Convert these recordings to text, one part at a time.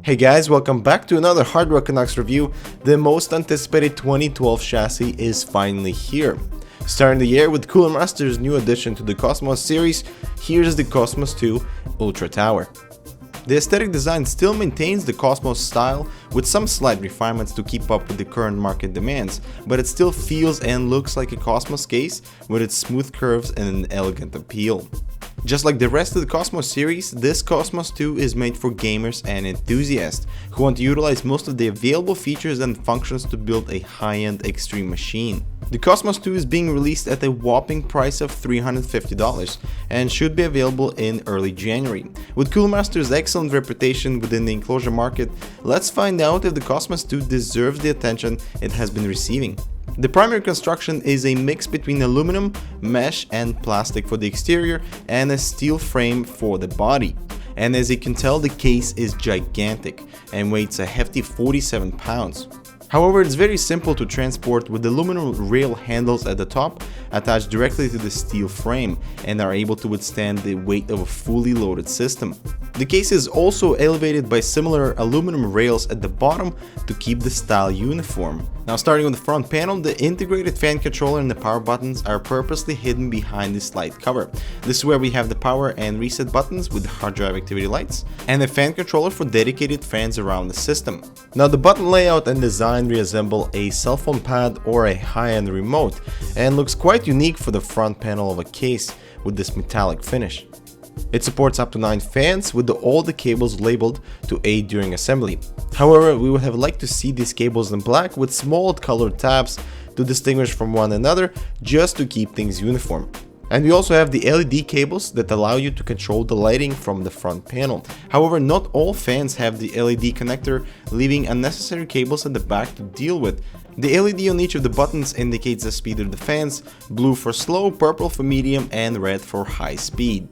Hey guys, welcome back to another Hardware Canucks review. The most anticipated 2012 chassis is finally here. Starting the year with Cooler Master's new addition to the Cosmos series, here's the Cosmos 2 Ultra Tower. The aesthetic design still maintains the Cosmos style with some slight refinements to keep up with the current market demands, but it still feels and looks like a Cosmos case with its smooth curves and an elegant appeal. Just like the rest of the Cosmos series, this Cosmos 2 is made for gamers and enthusiasts who want to utilize most of the available features and functions to build a high-end extreme machine. The Cosmos 2 is being released at a whopping price of $350 and should be available in early January. With Cooler Master's excellent reputation within the enclosure market, let's find out if the Cosmos 2 deserves the attention it has been receiving. The primary construction is a mix between aluminum, mesh and plastic for the exterior and a steel frame for the body. And as you can tell, the case is gigantic and weighs a hefty 47 pounds. However, it's very simple to transport with aluminum rail handles at the top attached directly to the steel frame and are able to withstand the weight of a fully loaded system. The case is also elevated by similar aluminum rails at the bottom to keep the style uniform. Now, starting with the front panel, the integrated fan controller and the power buttons are purposely hidden behind the slide cover. This is where we have the power and reset buttons with hard drive activity lights and a fan controller for dedicated fans around the system. Now, the button layout and design resemble a cell phone pad or a high-end remote and looks quite unique for the front panel of a case with this metallic finish. It supports up to 9 fans with all the cables labeled to aid during assembly. However, we would have liked to see these cables in black with small colored tabs to distinguish from one another just to keep things uniform. And we also have the LED cables that allow you to control the lighting from the front panel. However, not all fans have the LED connector, leaving unnecessary cables at the back to deal with. The LED on each of the buttons indicates the speed of the fans, blue for slow, purple for medium, and red for high speed.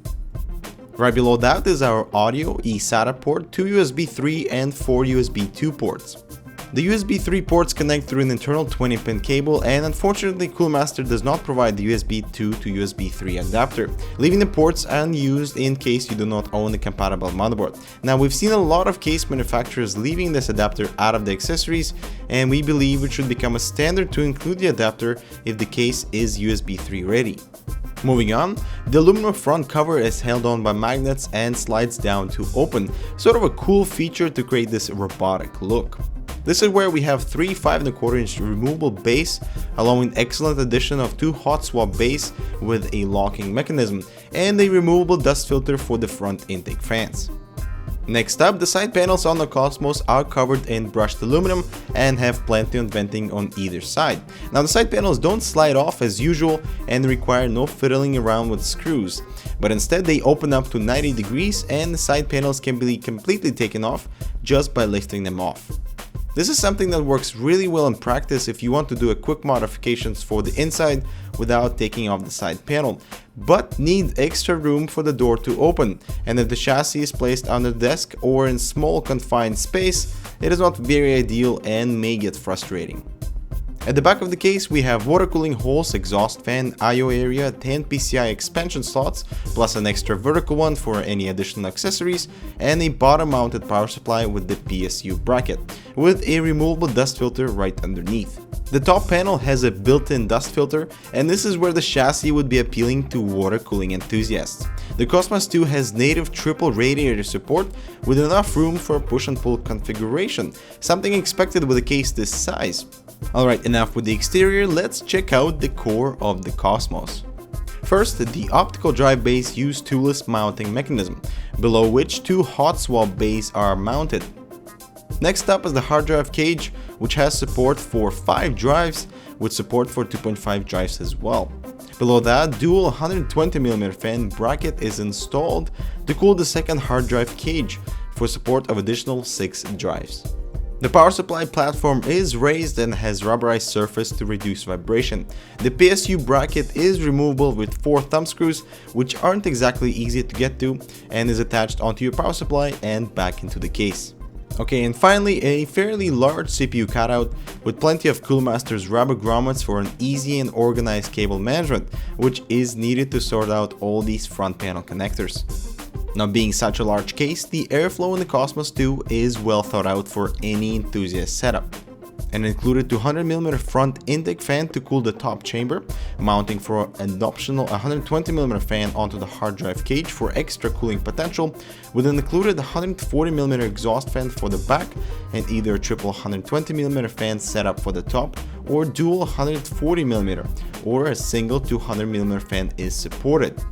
Right below that is our audio eSATA port, 2 USB 3 and 4 USB 2 ports. The USB 3 ports connect through an internal 20-pin cable, and unfortunately Cooler Master does not provide the USB 2 to USB 3 adapter, leaving the ports unused in case you do not own a compatible motherboard. Now, we've seen a lot of case manufacturers leaving this adapter out of the accessories, and we believe it should become a standard to include the adapter if the case is USB 3 ready. Moving on, the aluminum front cover is held on by magnets and slides down to open, sort of a cool feature to create this robotic look. This is where we have 3 5¼ removable bays, allowing excellent addition of 2 hot swap bays with a locking mechanism and a removable dust filter for the front intake fans. Next up, the side panels on the Cosmos are covered in brushed aluminum and have plenty of venting on either side. Now, the side panels don't slide off as usual and require no fiddling around with screws, but instead they open up to 90 degrees and the side panels can be completely taken off just by lifting them off. This is something that works really well in practice if you want to do a quick modifications for the inside without taking off the side panel, but need extra room for the door to open, and if the chassis is placed on the desk or in small confined space, it is not very ideal and may get frustrating. At the back of the case, we have water cooling holes, exhaust fan, I/O area, 10 PCI expansion slots, plus an extra vertical one for any additional accessories, and a bottom-mounted power supply with the PSU bracket, with a removable dust filter right underneath. The top panel has a built-in dust filter, and this is where the chassis would be appealing to water cooling enthusiasts. The Cosmos 2 has native triple radiator support with enough room for a push and pull configuration, something expected with a case this size. Alright, enough with the exterior, let's check out the core of the Cosmos. First, the optical drive bays use toolless mounting mechanism, below which 2 hot swap bays are mounted. Next up is the hard drive cage, which has support for 5 drives with support for 2.5 drives as well. Below that, dual 120mm fan bracket is installed to cool the second hard drive cage for support of additional 6 drives. The power supply platform is raised and has rubberized surface to reduce vibration. The PSU bracket is removable with 4 thumb screws, which aren't exactly easy to get to, and is attached onto your power supply and back into the case. Okay, and finally, a fairly large CPU cutout with plenty of Cooler Master's rubber grommets for an easy and organized cable management, which is needed to sort out all these front panel connectors. Now, being such a large case, the airflow in the Cosmos 2 is well thought out for any enthusiast setup. And included 200mm front intake fan to cool the top chamber, mounting for an optional 120mm fan onto the hard drive cage for extra cooling potential, with an included 140mm exhaust fan for the back, and either a triple 120mm fan setup for the top, or dual 140mm, or a single 200mm fan is supported.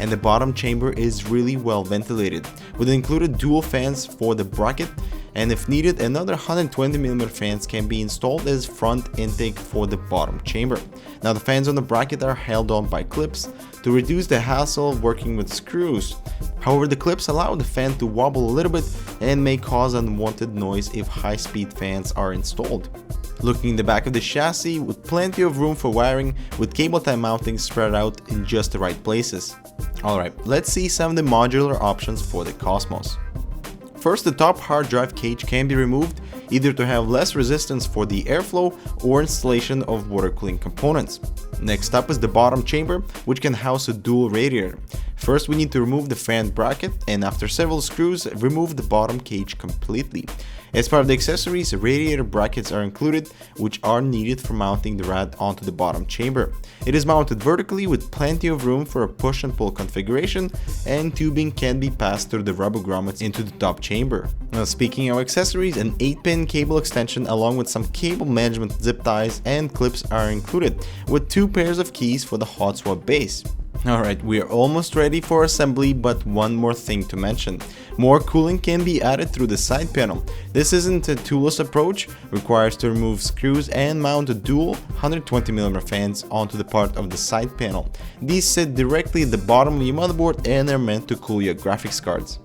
And the bottom chamber is really well ventilated, with included dual fans for the bracket, and if needed, another 120mm fans can be installed as front intake for the bottom chamber. Now, the fans on the bracket are held on by clips to reduce the hassle of working with screws. However, the clips allow the fan to wobble a little bit and may cause unwanted noise if high-speed fans are installed. Looking in the back of the chassis, with plenty of room for wiring, with cable tie mounting spread out in just the right places. Alright, let's see some of the modular options for the Cosmos. First, the top hard drive cage can be removed, either to have less resistance for the airflow or installation of water cooling components. Next up is the bottom chamber, which can house a dual radiator. First, we need to remove the fan bracket, and after several screws, remove the bottom cage completely. As part of the accessories, radiator brackets are included, which are needed for mounting the rad onto the bottom chamber. It is mounted vertically with plenty of room for a push and pull configuration, and tubing can be passed through the rubber grommets into the top chamber. Now, speaking of accessories, an 8-pin cable extension along with some cable management zip ties and clips are included, with 2 pairs of keys for the hot swap base. Alright, we are almost ready for assembly, but one more thing to mention. More cooling can be added through the side panel. This isn't a toolless approach, requires to remove screws and mount a dual 120mm fans onto the part of the side panel. These sit directly at the bottom of your motherboard and are meant to cool your graphics cards.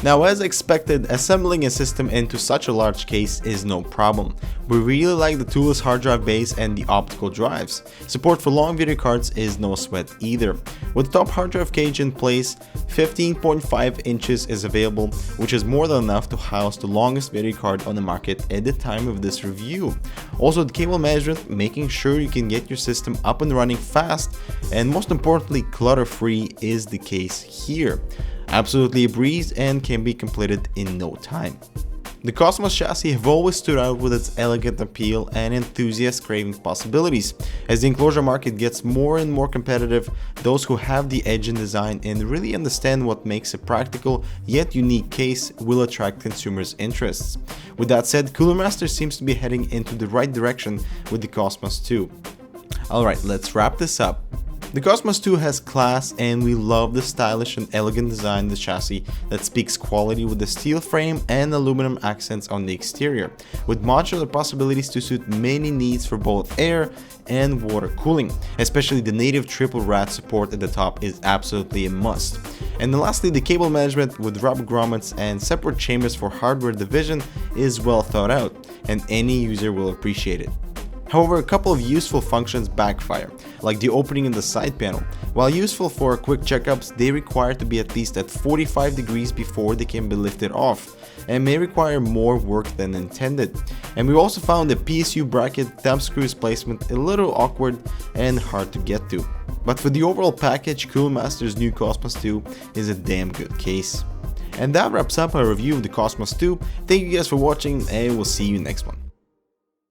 Now, as expected, assembling a system into such a large case is no problem. We really like the toolless hard drive base and the optical drives. Support for long video cards is no sweat either. With the top hard drive cage in place, 15.5 inches is available, which is more than enough to house the longest video card on the market at the time of this review. Also, the cable management, making sure you can get your system up and running fast, and most importantly, clutter-free is the case here. Absolutely a breeze and can be completed in no time. The Cosmos chassis have always stood out with its elegant appeal and enthusiast craving possibilities. As the enclosure market gets more and more competitive, those who have the edge in design and really understand what makes a practical yet unique case will attract consumers' interests. With that said, Cooler Master seems to be heading into the right direction with the Cosmos 2. Alright, let's wrap this up. The Cosmos 2 has class, and we love the stylish and elegant design of the chassis that speaks quality with the steel frame and aluminum accents on the exterior, with modular possibilities to suit many needs for both air and water cooling. Especially the native triple rad support at the top is absolutely a must. And then lastly, the cable management with rubber grommets and separate chambers for hardware division is well thought out, and any user will appreciate it. However, a couple of useful functions backfire, like the opening in the side panel. While useful for quick checkups, they require to be at least at 45 degrees before they can be lifted off, and may require more work than intended. And we also found the PSU bracket thumb screws placement a little awkward and hard to get to. But for the overall package, Cooler Master's new Cosmos 2 is a damn good case. And that wraps up our review of the Cosmos 2. Thank you guys for watching, and we'll see you next one.